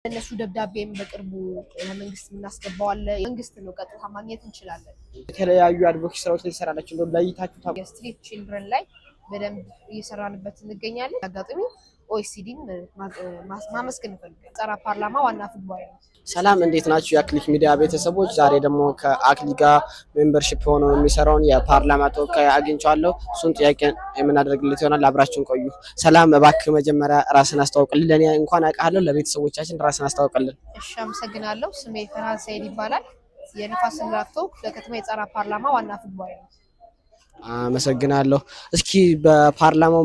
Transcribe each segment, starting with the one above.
እነሱ ደብዳቤም በቅርቡ ለመንግስት እናስገባው አለ መንግስት ነው ቀጥታ ማግኘት እንችላለን። የተለያዩ አድቮኬሲ ስራዎች ላይ ይሰራላችሁ እንደው ለይታችሁ የስትሪት ቺልድረን ላይ በደንብ እየሰራንበት እንገኛለን። አጋጣሚ ኦኤስሲዲን ማመስገን እንፈልጋለን። ጸረ ፓርላማ ዋና አፈ ጉባኤ ነው። ሰላም እንዴት ናችሁ የአክሊክ ሚዲያ ቤተሰቦች? ዛሬ ደግሞ ከአክሊክ ጋር ሜምበርሺፕ ሆኖ የሚሰራውን የፓርላማ ተወካይ አግኝቻለሁ። እሱን ጥያቄ የምናደርግለት ይሆናል። አብራችሁን ቆዩ። ሰላም እባክህ መጀመሪያ ራስን አስተዋውቅልን። ለኔ እንኳን አውቃለሁ፣ ለቤተሰቦቻችን ራስን አስተዋውቅልን። እሺ አመሰግናለሁ። ስሜ ፈርሃን ሰይድ ይባላል። የንፋስ ስልክ ላፍቶ ለከተማ የጸረ ፓርላማ ዋና አፈ ጉባኤ ነው። አመሰግናለሁ። እስኪ በፓርላማው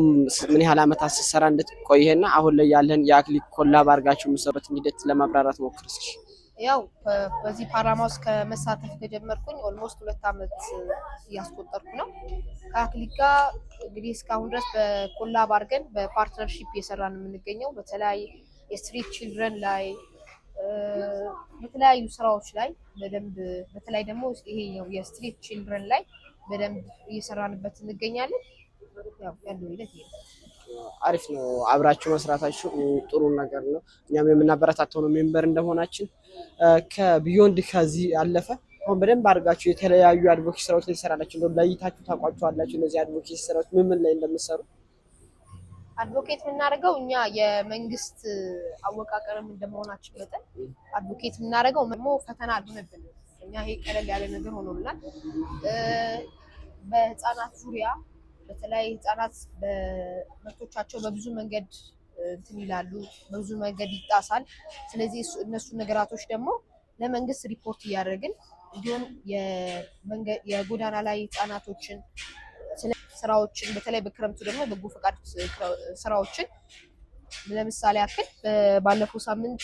ምን ያህል አመታት ስትሰራ እንድትቆይና አሁን ላይ ያለን የአክሊክ ኮላብ አድርጋችሁ የምትሰሩትን ሂደት ለማብራራት ሞክር እስኪ። ያው በዚህ ፓርላማ ውስጥ ከመሳተፍ ከጀመርኩኝ ኦልሞስት 2 አመት እያስቆጠርኩ ነው። ከአክሊክ ጋር እንግዲህ እስካሁን ድረስ በኮላብ አድርገን በፓርትነርሺፕ እየሰራን የምንገኘው በተለያየ የስትሪት ቺልድረን ላይ በተለያዩ ስራዎች ላይ በደንብ በተለይ ደግሞ ይሄ የስትሪት ቺልድረን ላይ በደንብ እየሰራንበት እንገኛለን። ያው ያለው ሂደት ይሄ አሪፍ ነው። አብራችሁ መስራታችሁ ጥሩ ነገር ነው። እኛም የምናበረታታው ነው ሜምበር እንደሆናችን። ከቢዮንድ ከዚህ ያለፈ አሁን በደንብ አድርጋችሁ የተለያዩ አድቮኬሲ ስራዎች ላይ ይሰራላችሁ እንደው ለይታችሁ ታቋቸዋላችሁ። እነዚህ አድቮኬሲ ስራዎች ምን ላይ እንደምትሰሩ? አድቮኬት የምናደርገው እኛ የመንግስት አወቃቀርም እንደመሆናችን መጠን አድቮኬት የምናደርገው ደግሞ ፈተና አልሆነብንም። እኛ ይሄ ቀለል ያለ ነገር ሆኖልናል። በህፃናት ዙሪያ በተለይ ህፃናት በመብቶቻቸው በብዙ መንገድ እንትን ይላሉ፣ በብዙ መንገድ ይጣሳል። ስለዚህ እነሱ ነገራቶች ደግሞ ለመንግስት ሪፖርት እያደረግን እንዲሁም የጎዳና ላይ ህፃናቶችን ስራዎችን በተለይ በክረምቱ ደግሞ በጎ ፈቃድ ስራዎችን ለምሳሌ ያክል ባለፈው ሳምንት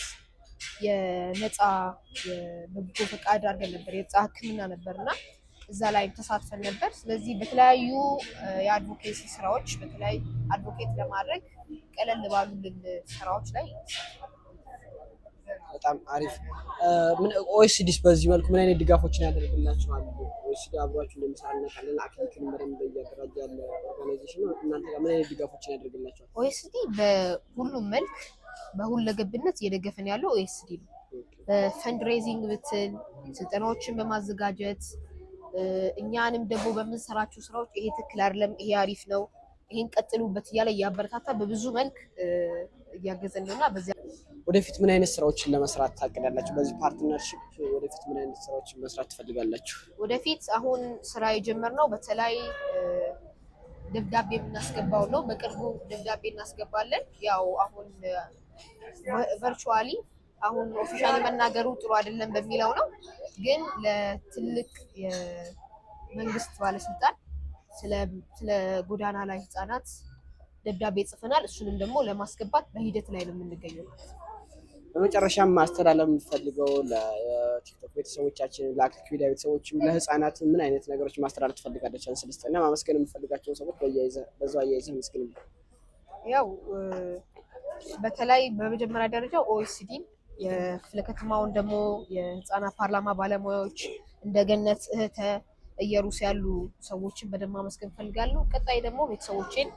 የነፃ የበጎ ፈቃድ አድርገን ነበር። የነፃ ህክምና ነበርና እዛ ላይ ተሳትፈን ነበር። ስለዚህ በተለያዩ የአድቮኬሲ ስራዎች በተለይ አድቮኬት ለማድረግ ቀለል ባሉልን ስራዎች ላይ በጣም አሪፍ። ምን ኦኤስሲዲስ በዚህ መልኩ ምን አይነት ድጋፎችን ያደርግላችኋል? ኦኤስሲዲ አብሯችሁ እንደምሳሌ እናውቃለን። አክሊክን በደንብ እያደራጀ ያለ ኦርጋናይዜሽን ነው። እናንተ ጋር ምን አይነት ድጋፎችን ያደርግላችኋል? ኦኤስሲዲ በሁሉም መልክ በሁለገብነት እየደገፈን ያለው ኦኤስሲዲ ነው። በፈንድሬዚንግ ብትል ስልጠናዎችን በማዘጋጀት እኛንም ደግሞ በምንሰራቸው ስራዎች ይሄ ትክክል አይደለም፣ ይሄ አሪፍ ነው፣ ይሄን ቀጥሉበት እያለ እያበረታታ በብዙ መልክ እያገዘን ነውና በዚያ ወደፊት ምን አይነት ስራዎችን ለመስራት ታቅዳላችሁ? በዚህ ፓርትነርሺፕ ወደፊት ምን አይነት ስራዎችን መስራት ትፈልጋላችሁ? ወደፊት አሁን ስራ የጀመርነው በተለይ ደብዳቤ የምናስገባው ነው። በቅርቡ ደብዳቤ እናስገባለን። ያው አሁን ቨርቹዋሊ አሁን ኦፊሻሊ መናገሩ ጥሩ አይደለም በሚለው ነው። ግን ለትልቅ የመንግስት ባለስልጣን ስለ ጎዳና ላይ ህፃናት ደብዳቤ ጽፈናል። እሱንም ደግሞ ለማስገባት በሂደት ላይ ነው የምንገኘው ማለት ነው። በመጨረሻም ማስተላለፍ የምፈልገው ለቲክቶክ ቤተሰቦቻችን፣ ለአክሊክ ሚዲያ ቤተሰቦችም ለህፃናት ምን አይነት ነገሮች ማስተላለፍ ትፈልጋለች? አንስልስጥና ማመስገን የምፈልጋቸው ሰዎች በዛው አያይዘህ መስገን። ያው በተለይ በመጀመሪያ ደረጃ ኦኤስሲዲ የክፍለ ከተማውን ደግሞ የህፃናት ፓርላማ ባለሙያዎች እንደ ገነት እህተ እየሩስ ያሉ ሰዎችን በደንብ ማመስገን ፈልጋለሁ። ቀጣይ ደግሞ ቤተሰቦቼን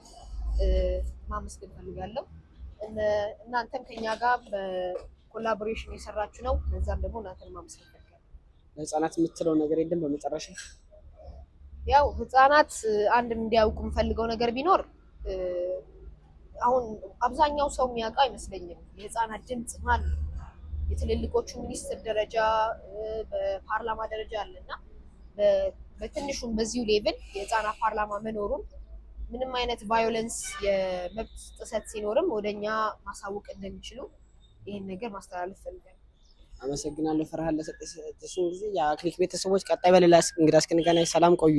ማመስገን ፈልጋለሁ። እናንተም ከኛ ጋር በኮላቦሬሽን የሰራችሁ ነው። ለዛም ደግሞ እናንተን ማመስገን ፈልጋለሁ። ለህፃናት የምትለው ነገር የለም? በመጨረሻ ያው ህፃናት አንድ እንዲያውቁ የምፈልገው ነገር ቢኖር አሁን አብዛኛው ሰው የሚያውቀው አይመስለኝም የህፃናት ድምጽ ማን ነው። የትልልቆቹ ሚኒስትር ደረጃ በፓርላማ ደረጃ አለና በትንሹም በዚሁ ሌቭል የህፃናት ፓርላማ መኖሩን ምንም አይነት ቫዮለንስ የመብት ጥሰት ሲኖርም ወደኛ ማሳወቅ እንደሚችሉ ይሄን ነገር ማስተላለፍ ፈልጋለሁ። አመሰግናለሁ ፈርሃን ለሰጠሽን ጊዜ። የአክሊክ ቤተሰቦች ቀጣይ በሌላ እንግዳ እስክንገናኝ ሰላም ቆዩ።